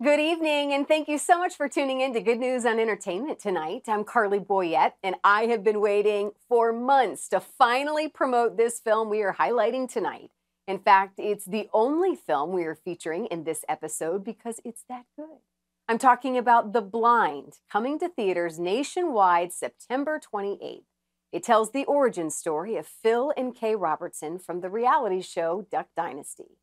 Good evening, and thank you so much for tuning in to Good News on Entertainment tonight. I'm Carley Boyette, and I have been waiting for months to finally promote this film we are highlighting tonight. In fact, it's the only film we are featuring in this episode because it's that good. I'm talking about The Blind, coming to theaters nationwide September 28th. It tells the origin story of Phil and Korie Robertson from the reality show Duck Dynasty.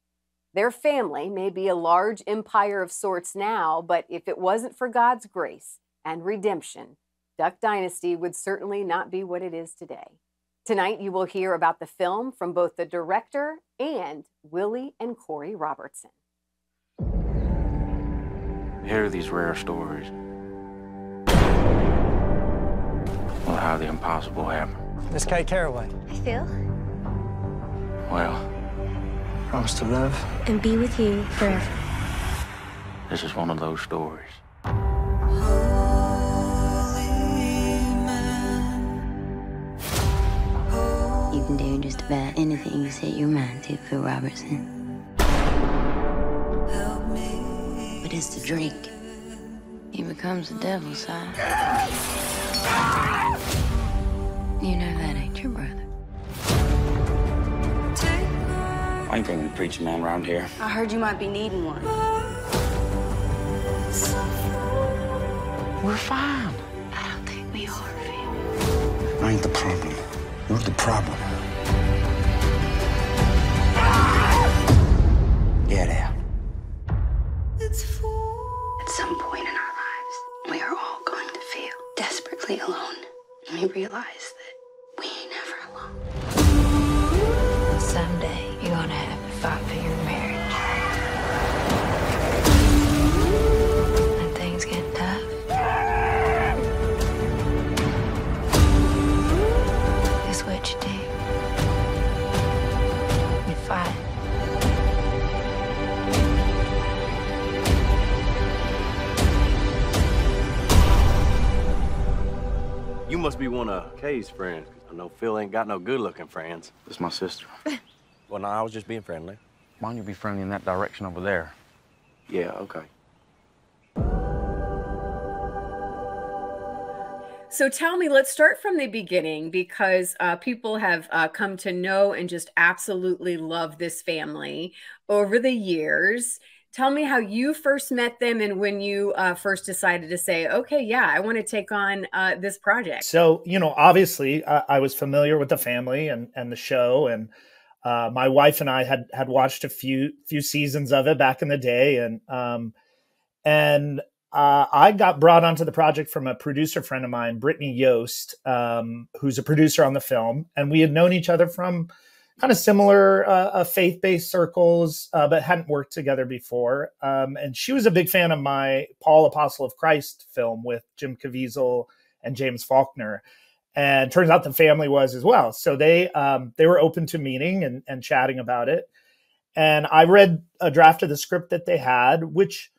Their family may be a large empire of sorts now, but if it wasn't for God's grace and redemption, Duck Dynasty would certainly not be what it is today. Tonight, you will hear about the film from both the director and Willie and Korie Robertson. Here are these rare stories. Well, how the impossible happened. Miss Kay Caraway. Hi, Phil. Well, Promise to love and be with you forever. this is one of those stories. You can do just about anything you set your mind to, Phil Robertson. But it's the drink. He becomes the devil's side. You know that ain't your brother. I ain't bringing a preacher man around here. I heard you might be needing one. We're fine. I don't think we are, Phil. I ain't the problem. You're the problem. Get out. At some point in our lives, we are all going to feel desperately alone. And we realize that we ain't never alone. Someday, you're gonna have to fight for your marriage. When things get tough, guess what you do? You fight. You must be one of Kay's friends. I know Phil ain't got no good-looking friends. This is my sister. Well, no, I was just being friendly. Why don't you be friendly in that direction over there? Yeah, okay. So tell me, let's start from the beginning because people have come to know and just absolutely love this family over the years. Tell me how you first met them and when you first decided to say, okay, yeah, I want to take on this project. So, obviously I was familiar with the family and the show, and my wife and I had watched a few seasons of it back in the day. And I got brought onto the project from a producer friend of mine, Brittany Yost, who's a producer on the film. And we had known each other from kind of similar faith-based circles, but hadn't worked together before. And she was a big fan of my Paul, Apostle of Christ film with Jim Caviezel and James Faulkner. And turns out the family was as well. So they were open to meeting and chatting about it. And I read a draft of the script that they had, which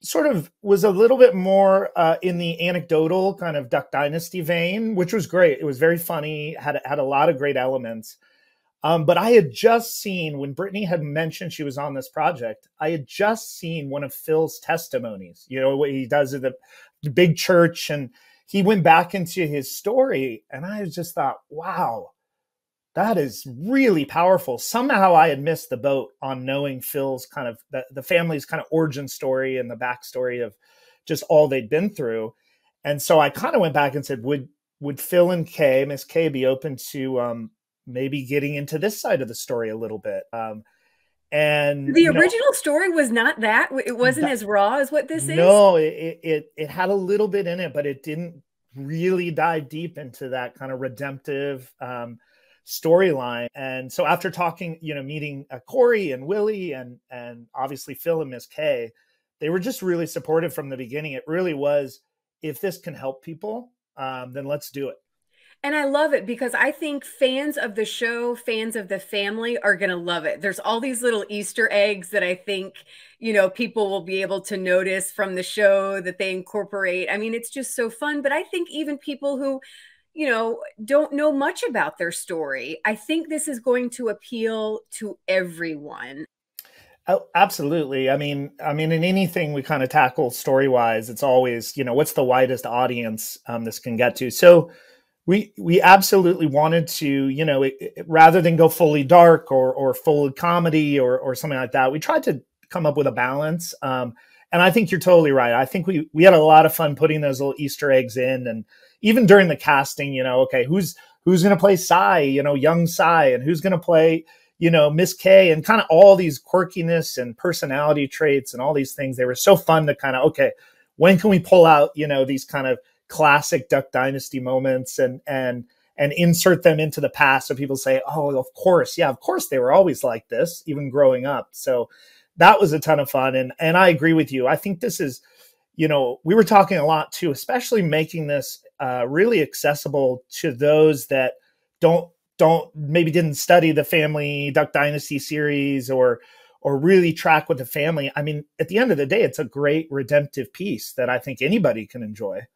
sort of was a little bit more in the anecdotal kind of Duck Dynasty vein, which was great. It was very funny, had a lot of great elements. But I had just seen, when Brittany had mentioned she was on this project, I had just seen one of Phil's testimonies, what he does at the big church. And he went back into his story. And I just thought, wow, that is really powerful. Somehow I had missed the boat on knowing Phil's kind of the family's kind of origin story and the backstory of just all they'd been through. And so I kind of went back and said, would Phil and Kay, Miss Kay, be open to maybe getting into this side of the story a little bit? And the original story was not that. It wasn't as raw as what this is. No, it had a little bit in it, but it didn't really dive deep into that kind of redemptive storyline. And so after talking, meeting Corey and Willie and obviously Phil and Miss Kay, they were just really supportive from the beginning. It really was, if this can help people, then let's do it. And I love it because I think fans of the show, fans of the family are going to love it. There's all these little Easter eggs that I think, people will be able to notice from the show that they incorporate. I mean, it's just so fun. But I think even people who, don't know much about their story, I think this is going to appeal to everyone. Oh, absolutely. In anything we kind of tackle story wise, it's always, what's the widest audience this can get to. So we absolutely wanted to, rather than go fully dark or full comedy or something like that, we tried to come up with a balance. And I think you're totally right. I think we had a lot of fun putting those little Easter eggs in, and even during the casting, okay, who's going to play Cy, young Cy, and who's going to play, Miss K, and kind of all these quirkiness and personality traits and all these things. They were so fun to kind of, okay, when can we pull out, these kind of classic Duck Dynasty moments and insert them into the past. So people say, oh, of course. Yeah, of course they were always like this, even growing up. So that was a ton of fun. And I agree with you. I think this is, we were talking a lot too, especially making this really accessible to those that maybe didn't study the family Duck Dynasty series or really track with the family. I mean, at the end of the day, it's a great redemptive piece that I think anybody can enjoy.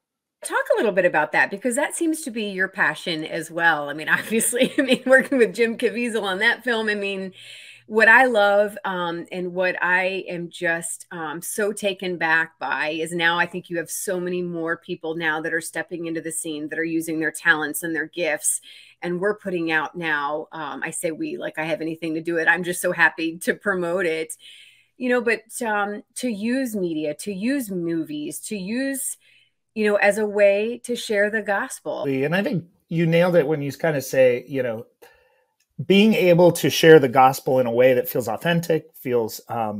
Talk a little bit about that, because that seems to be your passion as well. I mean, obviously, working with Jim Caviezel on that film, what I love and what I am just so taken back by is now I think you have so many more people now that are stepping into the scene, that are using their talents and their gifts. And we're putting out now, I say we, like I have anything to do it. I'm just so happy to promote it, but to use media, to use movies, to use, as a way to share the gospel. And I think you nailed it when you kind of say, being able to share the gospel in a way that feels authentic, feels, I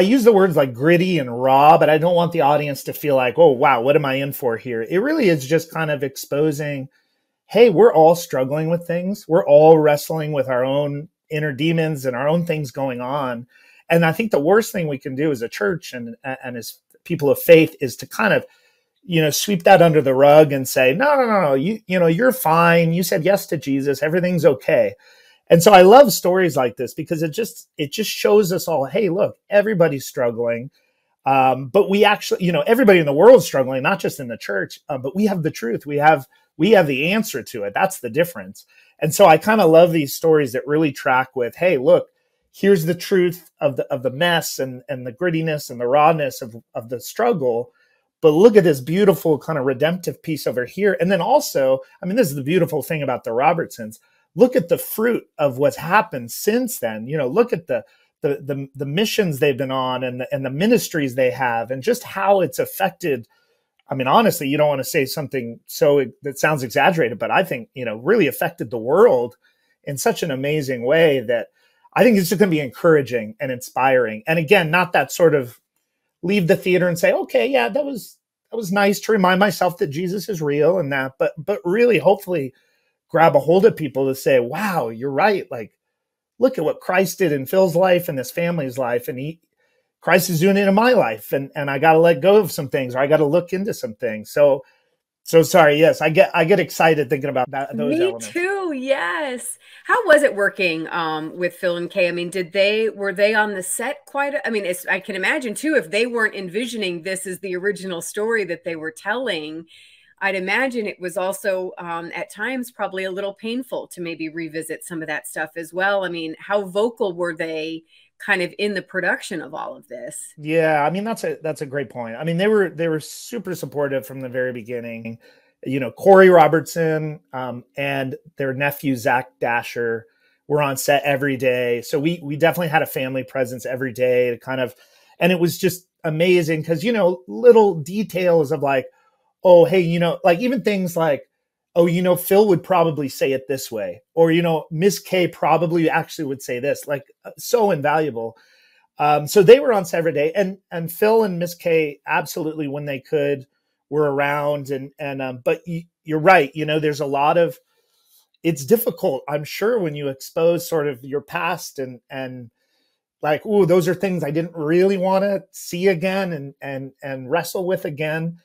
use the words like gritty and raw, but I don't want the audience to feel like, oh, wow, what am I in for here? It really is just kind of exposing, hey, we're all struggling with things. We're all wrestling with our own inner demons and our own things going on. And I think the worst thing we can do as a church and as people of faith is to kind of, sweep that under the rug and say, no, you're fine. You said yes to Jesus. Everything's okay. And so I love stories like this because it just shows us all, hey, look, everybody's struggling. But we actually, everybody in the world is struggling, not just in the church, but we have the truth. We have the answer to it. That's the difference. And so I kind of love these stories that really track with, hey, look, here's the truth of the mess and the grittiness and the rawness of the struggle. But look at this beautiful kind of redemptive piece over here. And then also, this is the beautiful thing about the Robertsons. Look at the fruit of what's happened since then. Look at the missions they've been on and the ministries they have and just how it's affected. Honestly, you don't want to say something that sounds exaggerated, but I think, really affected the world in such an amazing way that I think it's just going to be encouraging and inspiring. And again, not that sort of leave the theater and say, okay, yeah, that was nice to remind myself that Jesus is real and that, but really hopefully grab a hold of people to say, wow, you're right. Like, look at what Christ did in Phil's life and his family's life. And Christ is doing it in my life. And I got to let go of some things, or I got to look into some things. So sorry. Yes. I get excited thinking about that. Those elements. Me too. Yes. How was it working with Phil and Kay? Were they on the set quite? I can imagine too, if they weren't envisioning this as the original story that they were telling, I'd imagine it was also at times probably a little painful to maybe revisit some of that stuff as well. How vocal were they kind of in the production of all of this? Yeah, that's a great point. They were super supportive from the very beginning. Korie Robertson and their nephew Zach Dasher were on set every day. So we definitely had a family presence every day to kind of, and it was just amazing because little details of like, oh, hey, like even things like, oh, Phil would probably say it this way, or, Miss K probably actually would say this, like so invaluable. So they were on set every day, and Phil and Miss K absolutely, when they could, were around. But you're right. There's a lot of, it's difficult, I'm sure, when you expose sort of your past and like, oh, those are things I didn't really want to see again and wrestle with again.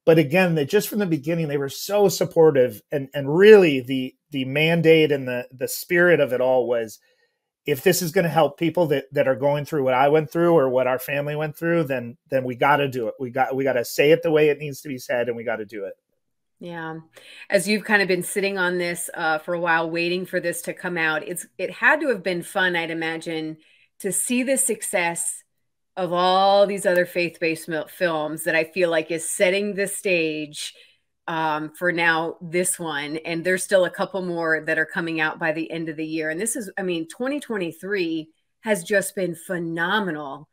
But again, they just from the beginning, they were so supportive, and really the mandate and the spirit of it all was, if this is going to help people that are going through what I went through or what our family went through, then we got to do it. We got to say it the way it needs to be said, and we got to do it. Yeah. As you've kind of been sitting on this for a while, waiting for this to come out, it had to have been fun, I'd imagine, to see the success of all these other faith-based films that I feel like is setting the stage for now this one. And there's still a couple more that are coming out by the end of the year. And this is, I mean, 2023 has just been phenomenal.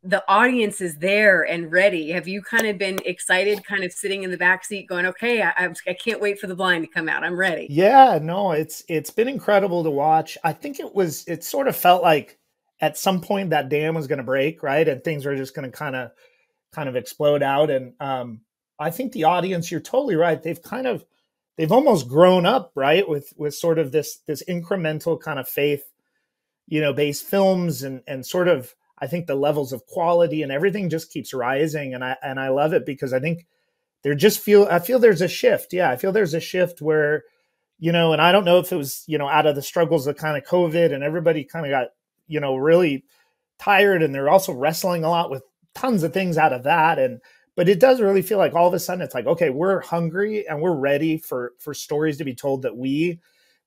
The audience is there and ready. Have you kind of been excited, kind of sitting in the back seat going, okay, I can't wait for The Blind to come out. I'm ready. Yeah, no, it's been incredible to watch. I think it sort of felt like at some point that dam was going to break, right? And things were just going to kind of explode out. And I think the audience, you're totally right. They've almost grown up, right? With sort of this incremental kind of faith, based films and sort of, I think the levels of quality and everything just keeps rising. And I love it because I think I feel there's a shift. Yeah. I feel there's a shift where, and I don't know if it was, out of the struggles of kind of COVID and everybody kind of got, really tired, and they're also wrestling a lot with tons of things out of that. But it does really feel like all of a sudden it's like, okay, we're hungry and we're ready for stories to be told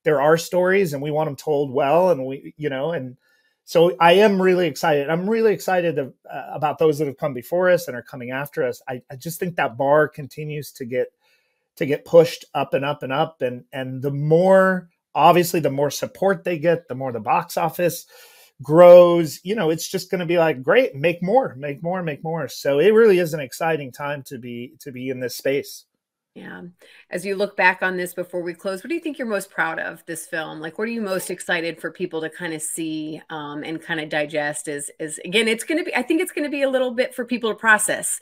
there are stories and we want them told well. And and so I am really excited. I'm really excited about those that have come before us and are coming after us. I just think that bar continues to get pushed up and up and up. And the more, obviously, the more support they get, the more the box office grows. It's just going to be like, great, make more. So it really is an exciting time to be in this space. Yeah. As you look back on this before we close, what do you think you're most proud of this film? Like, what are you most excited for people to kind of see and kind of digest? Is again, I think it's going to be a little bit for people to process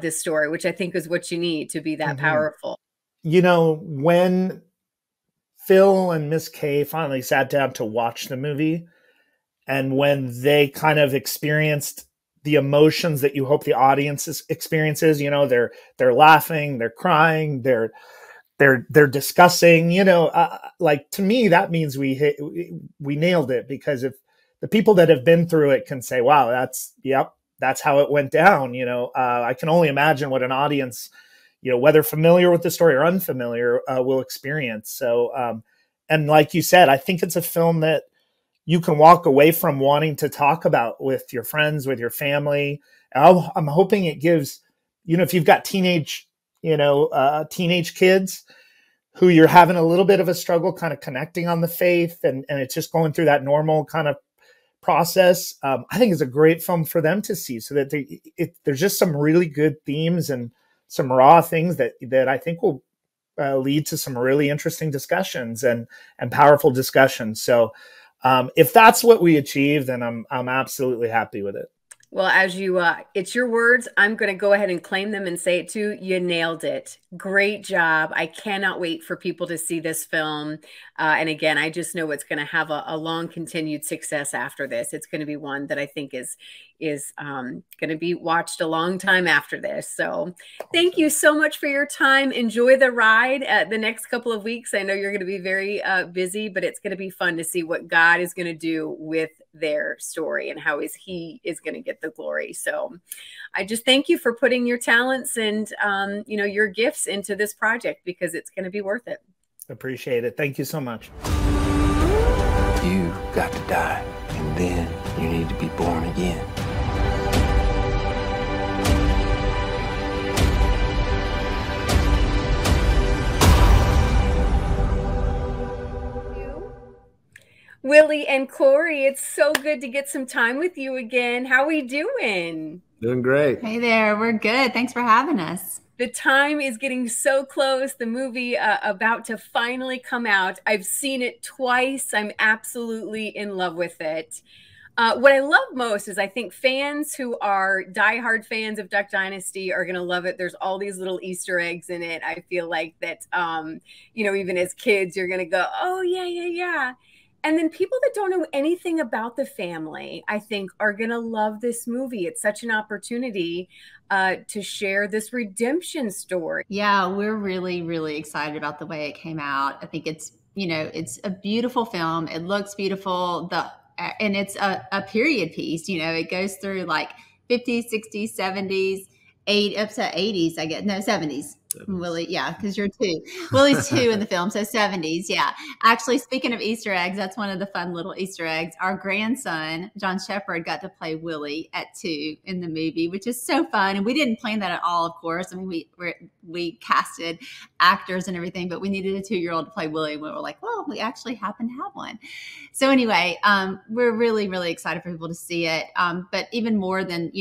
this story, which I think is what you need to be that powerful. When Phil and Miss Kay finally sat down to watch the movie, and when they kind of experienced the emotions that you hope the audience experiences, they're laughing, they're crying, they're discussing, like, to me, that means we nailed it, because if the people that have been through it can say, wow, that's how it went down. I can only imagine what an audience, whether familiar with the story or unfamiliar, will experience. So, and like you said, I think it's a film that you can walk away from wanting to talk about with your friends, with your family. I'm hoping it gives, if you've got teenage kids who you're having a little bit of a struggle kind of connecting on the faith, and it's just going through that normal kind of process. I think it's a great film for them to see, so that there's just some really good themes and some raw things that I think will lead to some really interesting discussions and powerful discussions. So, if that's what we achieve, then I'm absolutely happy with it. Well, as you, it's your words. I'm going to go ahead and claim them and say it too. You nailed it. Great job. I cannot wait for people to see this film. And again, I just know it's going to have a long continued success after this. It's going to be one that I think is going to be watched a long time after this. So thank you so much for your time. Enjoy the ride the next couple of weeks. I know you're going to be very busy, but it's going to be fun to see what God is going to do with their story and how he is going to get the glory. So I just thank you for putting your talents and, your gifts into this project, because it's going to be worth it. Appreciate it. Thank you so much. You got to die, and then you need to be born again. Willie and Corey, it's so good to get some time with you again. How are we doing? Doing great. Hey there, we're good. Thanks for having us. The time is getting so close. The movie about to finally come out. I've seen it twice. I'm absolutely in love with it. What I love most is I think fans who are diehard fans of Duck Dynasty are going to love it. There's all these little Easter eggs in it. I feel like that, even as kids, you're going to go, oh, yeah. And then people that don't know anything about the family, I think, are going to love this movie. It's such an opportunity to share this redemption story. Yeah, we're really, really excited about the way it came out. I think it's a beautiful film. It looks beautiful. And it's a period piece. It goes through like 50s, 60s, 70s, up to 80s, I guess. No, 70s. Willie, yeah, because you're 2. Willie's 2 in the film, so 70s, yeah. Actually, speaking of Easter eggs, that's one of the fun little Easter eggs. Our grandson, John Shepherd, got to play Willie at 2 in the movie, which is so fun. And we didn't plan that at all, of course. I mean, we casted actors and everything, but we needed a 2-year-old to play Willie. And we were like, well, we actually happen to have one. So anyway, we're really, really excited for people to see it. But even more than,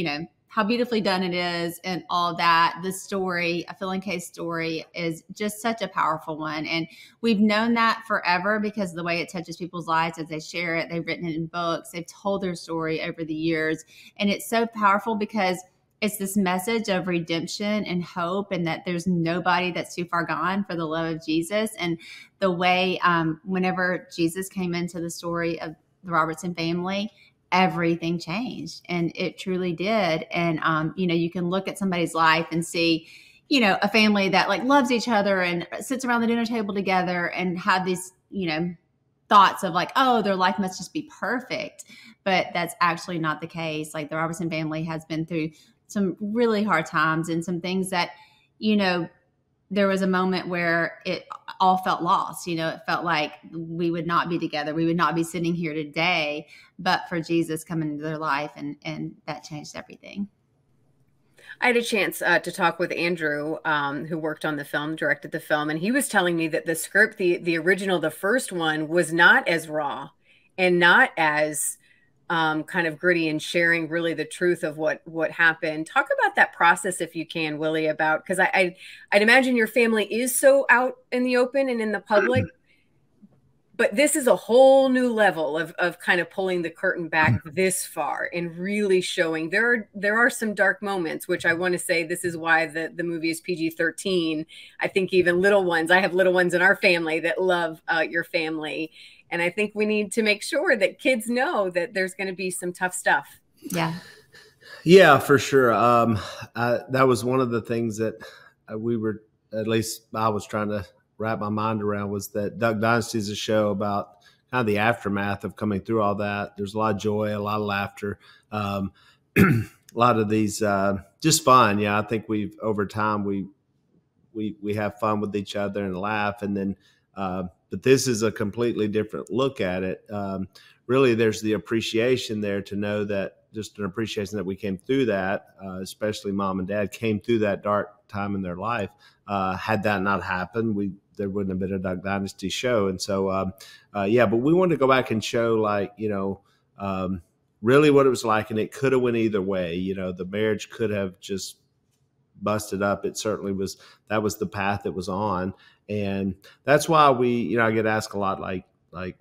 how beautifully done it is and all that, the story, a Phil and Kay's story, is just such a powerful one. And we've known that forever because of the way it touches people's lives as they share it. They've written it in books. They've told their story over the years. And it's so powerful because it's this message of redemption and hope, and that there's nobody that's too far gone for the love of Jesus. And the way whenever Jesus came into the story of the Robertson family, everything changed, and it truly did. And, you can look at somebody's life and see, a family that like loves each other and sits around the dinner table together and have these, thoughts of like, oh, their life must just be perfect. But that's actually not the case. Like, the Robertson family has been through some really hard times and some things that, there was a moment where it all felt lost. It felt like we would not be together. We would not be sitting here today, but for Jesus coming into their life, and that changed everything. I had a chance to talk with Andrew, who worked on the film, directed the film, and he was telling me that the script, the original, the first one, was not as raw and not as kind of gritty and sharing really the truth of what happened. Talk about that process, if you can, Willie, because I'd imagine your family is so out in the open and in the public, but this is a whole new level of kind of pulling the curtain back this far and really showing there are some dark moments, which I want to say this is why the movie is PG-13. I think even little ones, I have little ones in our family that love your family. And I think we need to make sure that kids know that there's going to be some tough stuff. Yeah. Yeah, for sure. That was one of the things that at least I was trying to wrap my mind around, was that Dynasty is a show about kind of the aftermath of coming through all that. There's a lot of joy, a lot of laughter, a lot of these just fun. Yeah, I think over time we have fun with each other and laugh, and then but this is a completely different look at it. Really, there's the appreciation there to know that, just an appreciation that we came through that, especially mom and dad came through that dark time in their life. Had that not happened, there wouldn't have been a Duck Dynasty show. And so, but we wanted to go back and show, really what it was like, and it could have went either way. The marriage could have just busted up. It certainly was. That was the path it was on. And that's why I get asked a lot, like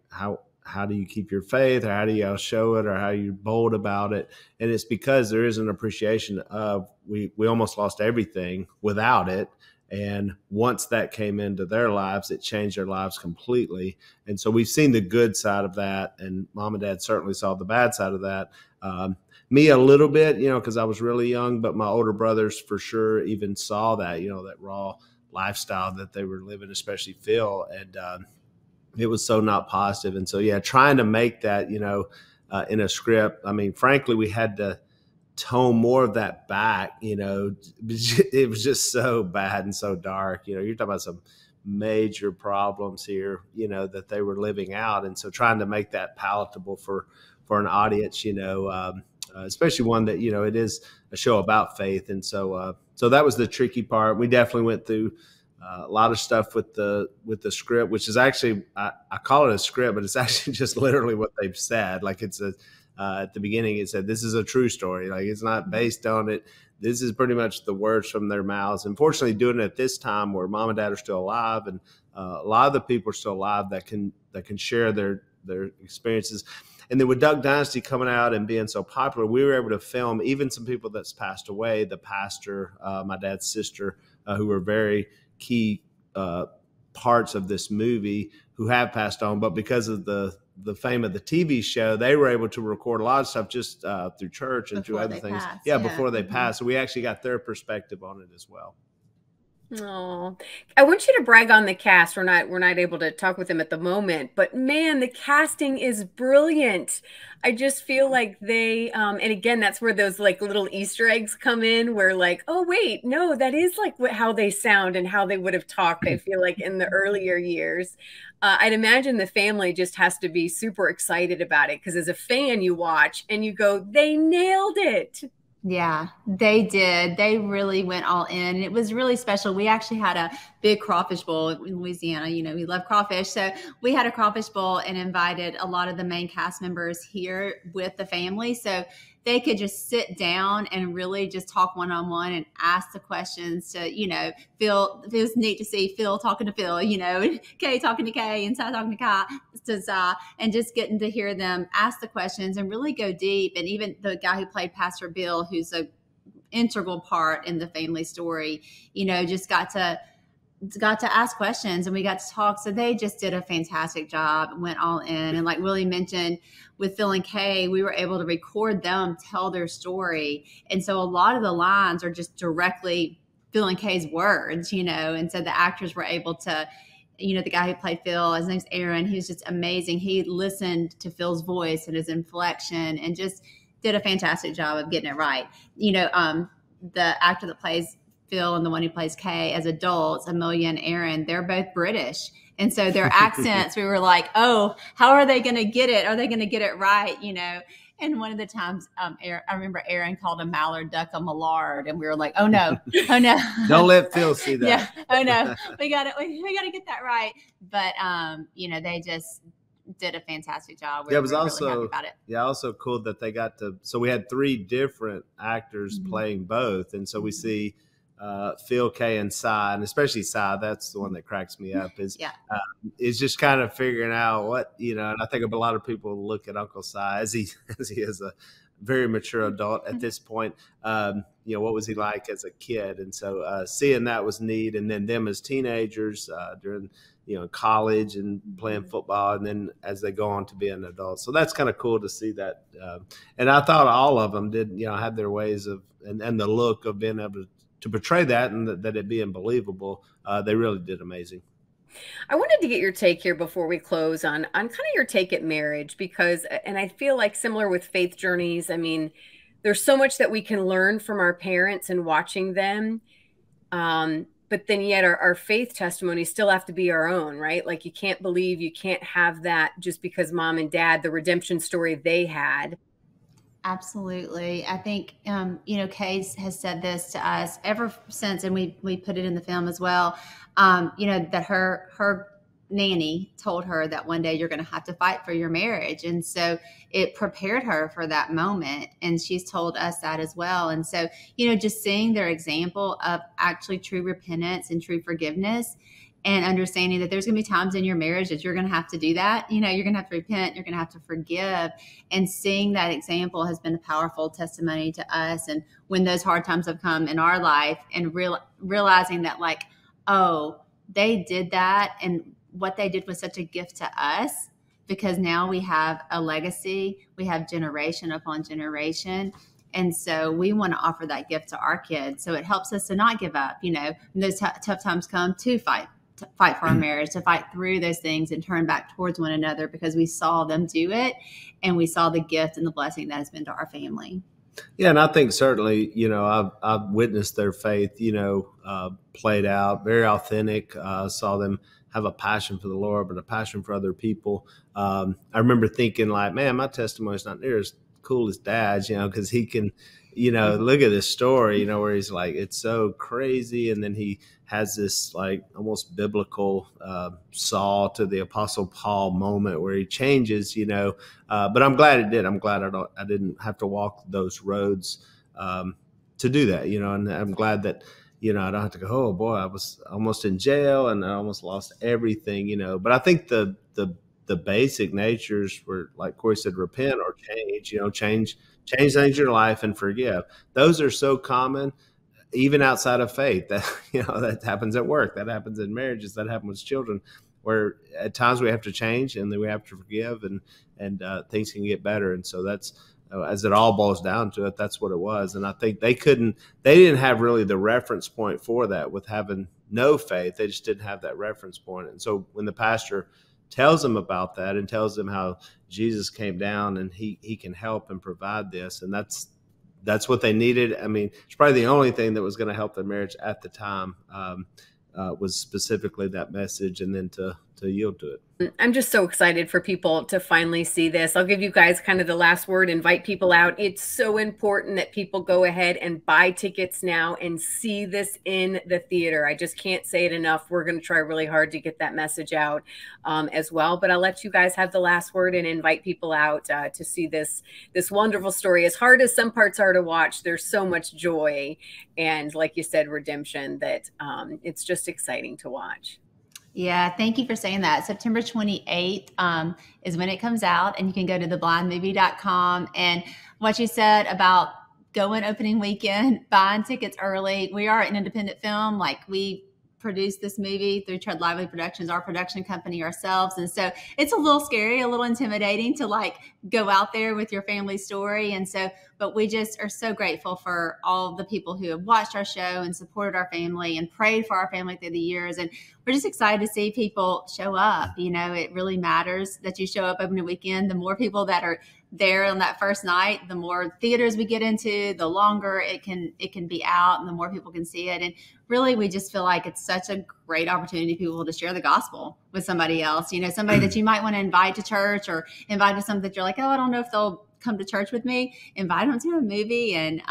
how do you keep your faith, or how do you show it, or how you're bold about it? And it's because there is an appreciation of, we almost lost everything without it. And once that came into their lives, it changed their lives completely. And so we've seen the good side of that, and mom and dad certainly saw the bad side of that. Me a little bit, because I was really young, but my older brothers for sure even saw that, that raw lifestyle that they were living, especially Phil. And it was so not positive. And so, trying to make that, in a script, I mean, frankly, we had to tone more of that back. It was just so bad and so dark. You're talking about some major problems here, that they were living out. And so trying to make that palatable for an audience, especially one that, it is a show about faith. And so that was the tricky part. We definitely went through a lot of stuff with the script, which is actually, I call it a script, but it's actually just literally what they've said. Like, it's at the beginning, it said, this is a true story. Like, it's not based on it. This is pretty much the words from their mouths. Unfortunately, doing it at this time where mom and dad are still alive, and a lot of the people are still alive that can share their experiences. And then with Duck Dynasty coming out and being so popular, we were able to film even some people that's passed away. The pastor, my dad's sister, who were very key parts of this movie, who have passed on. But because of the fame of the TV show, they were able to record a lot of stuff just through church and through other things. Before they passed. So we actually got their perspective on it as well. Oh, I want you to brag on the cast. We're not able to talk with them at the moment, but man, the casting is brilliant. I just feel like they, and again, that's where those like little Easter eggs come in, where like, oh wait, no, that is like how they sound and how they would have talked. I feel like in the earlier years, I'd imagine the family just has to be super excited about it because as a fan, you watch and you go, they nailed it. Yeah, they did. They really went all in. It was really special. We actually had a big crawfish bowl in Louisiana. You know, we love crawfish. So we had a crawfish bowl and invited a lot of the main cast members here with the family. So they could just sit down and really just talk one-on-one and ask the questions to, you know, Phil. It was neat to see Phil talking to Phil, you know, and Kay talking to Kay and Sai talking to Sai, and just getting to hear them ask the questions and really go deep. And even the guy who played Pastor Bill, who's a integral part in the family story, you know, just got to ask questions and we got to talk. So they just did a fantastic job, went all in. And like Willie mentioned with Phil and Kay, we were able to record them tell their story. And so a lot of the lines are just directly Phil and Kay's words, you know, and so the actors were able to, you know, the guy who played Phil, his name's Aaron. He was just amazing. He listened to Phil's voice and his inflection and just did a fantastic job of getting it right. You know, the actor that plays Phil and the one who plays Kay as adults, Amelia and Aaron, they're both British. And so their accents, we were like, oh, how are they going to get it? Are they going to get it right? You know? And one of the times, I remember Aaron called a mallard duck a mallard, and we were like, oh no. Don't let Phil see that. Yeah. Oh no, we got to get that right. But, you know, they just did a fantastic job. It was really also happy about it. Yeah, also cool that they got to. So we had 3 different actors playing both, and so we see Phil, Kay, and Sai, and especially Sai. That's the one that cracks me up. Is just kind of figuring out what, you know. And I think a lot of people look at Uncle Sai as he is a very mature adult at this point. You know, what was he like as a kid? And so seeing that was neat. And then them as teenagers during, you know, college and playing football, and then as they go on to be an adult. So that's kind of cool to see that. And I thought all of them did, you know, have their ways of and the look of being able to portray that and that it being believable. They really did amazing. I wanted to get your take here before we close on kind of your take at marriage, because, and I feel like similar with faith journeys, I mean, there's so much that we can learn from our parents and watching them. But then yet our faith testimonies still have to be our own, right? Like you can't have that just because mom and dad, the redemption story they had. Absolutely. I think, you know, Kay has said this to us ever since, and we put it in the film as well, you know, that her nanny told her that one day you're going to have to fight for your marriage. And so it prepared her for that moment. And she's told us that as well. And so, you know, just seeing their example of actually true repentance and true forgiveness, and understanding that there's going to be times in your marriage that you're going to have to do that. You know, you're going to have to repent, you're going to have to forgive. And seeing that example has been a powerful testimony to us. And when those hard times have come in our life, and realizing that, like, oh, they did that, and what they did was such a gift to us, because now we have a legacy, we have generation upon generation. And so we want to offer that gift to our kids. So it helps us to not give up, you know, when those tough times come, to fight for our marriage, to fight through those things and turn back towards one another, because we saw them do it, and we saw the gift and the blessing that has been to our family. Yeah, and I think certainly, you know, I've witnessed their faith, you know, played out, very authentic. Saw them have a passion for the Lord, but a passion for other people. I remember thinking, like, man, my testimony is not near as cool as Dad's, you know, because he can, you know, look at this story, you know, where he's like, it's so crazy. And then he has this like almost biblical Saul to the Apostle Paul moment where he changes, you know, but I'm glad it did. I'm glad I didn't have to walk those roads to do that, you know, and I'm glad that, you know, I don't have to go, oh boy, I was almost in jail and I almost lost everything, you know. But I think the basic natures were, like Corey said, repent or change, you know, change things in your life and forgive. Those are so common, even outside of faith. That, you know, that happens at work, that happens in marriages, that happens with children, where at times we have to change and then we have to forgive, and things can get better. And so that's as it all boils down to it, that's what it was. And I think they didn't have really the reference point for that with having no faith. They just didn't have that reference point. And so when the pastor tells them about that and tells them how Jesus came down and he can help and provide this, and that's what they needed. I mean, it's probably the only thing that was going to help their marriage at the time, was specifically that message, and then to yield to it. I'm just so excited for people to finally see this. I'll give you guys kind of the last word, invite people out. It's so important that people go ahead and buy tickets now and see this in the theater. I just can't say it enough. We're going to try really hard to get that message out as well. But I'll let you guys have the last word and invite people out to see this wonderful story. As hard as some parts are to watch, there's so much joy and, like you said, redemption that it's just exciting to watch. Yeah, thank you for saying that. September 28th is when it comes out, and you can go to theblindmovie.com. And what you said about going opening weekend, buying tickets early. We are an independent film. Like, we produced this movie through Tread Lively Productions, our production company ourselves. And so it's a little scary, a little intimidating to like go out there with your family story. And so, but we just are so grateful for all the people who have watched our show and supported our family and prayed for our family through the years. And we're just excited to see people show up. You know, it really matters that you show up opening weekend. The more people that are there on that first night, the more theaters we get into, the longer it can be out, and the more people can see it. And really, we just feel like it's such a great opportunity for people to share the gospel with somebody else. You know, somebody that you might want to invite to church or invite to something that you're like, oh, I don't know if they'll come to church with me. Invite them to a movie and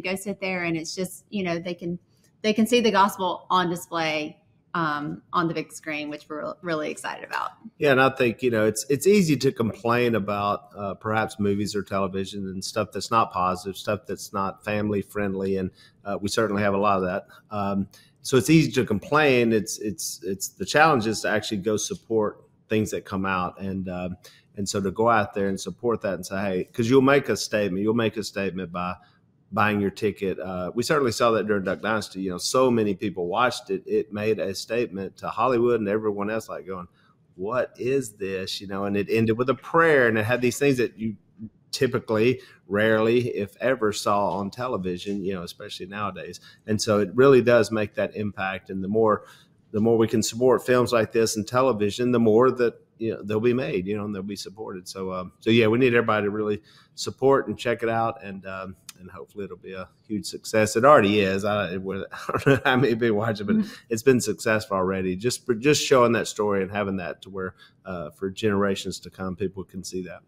go sit there. And it's just, you know, they can see the gospel on display on the big screen, which we're really excited about. Yeah, and I think, you know, it's easy to complain about perhaps movies or television and stuff that's not positive, stuff that's not family friendly, and we certainly have a lot of that. So it's easy to complain. It's the challenge is to actually go support things that come out, and so to go out there and support that and say, hey, because you'll make a statement by buying your ticket. We certainly saw that during Duck Dynasty. You know, so many people watched it. It made a statement to Hollywood and everyone else, like going, what is this? You know, and it ended with a prayer, and it had these things that you typically, rarely, if ever, saw on television, you know, especially nowadays. And so it really does make that impact. And the more we can support films like this and television, the more that, you know, they'll be made, you know, and they'll be supported. So yeah, we need everybody to really support and check it out, and hopefully it'll be a huge success. It already is. I don't know how many people watch it, but it's been successful already. Just showing that story and having that to where for generations to come, people can see that.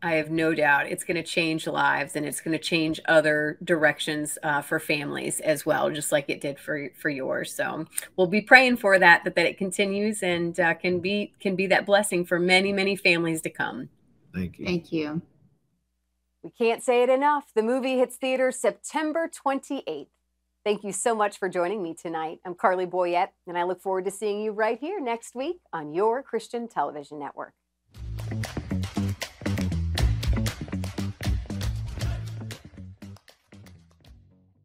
I have no doubt it's going to change lives, and it's going to change other directions for families as well, just like it did for yours. So we'll be praying for that it continues and can be that blessing for many, many families to come. Thank you. Thank you. We can't say it enough. The movie hits theaters September 28th. Thank you so much for joining me tonight. I'm Carley Boyette, and I look forward to seeing you right here next week on your Christian Television Network.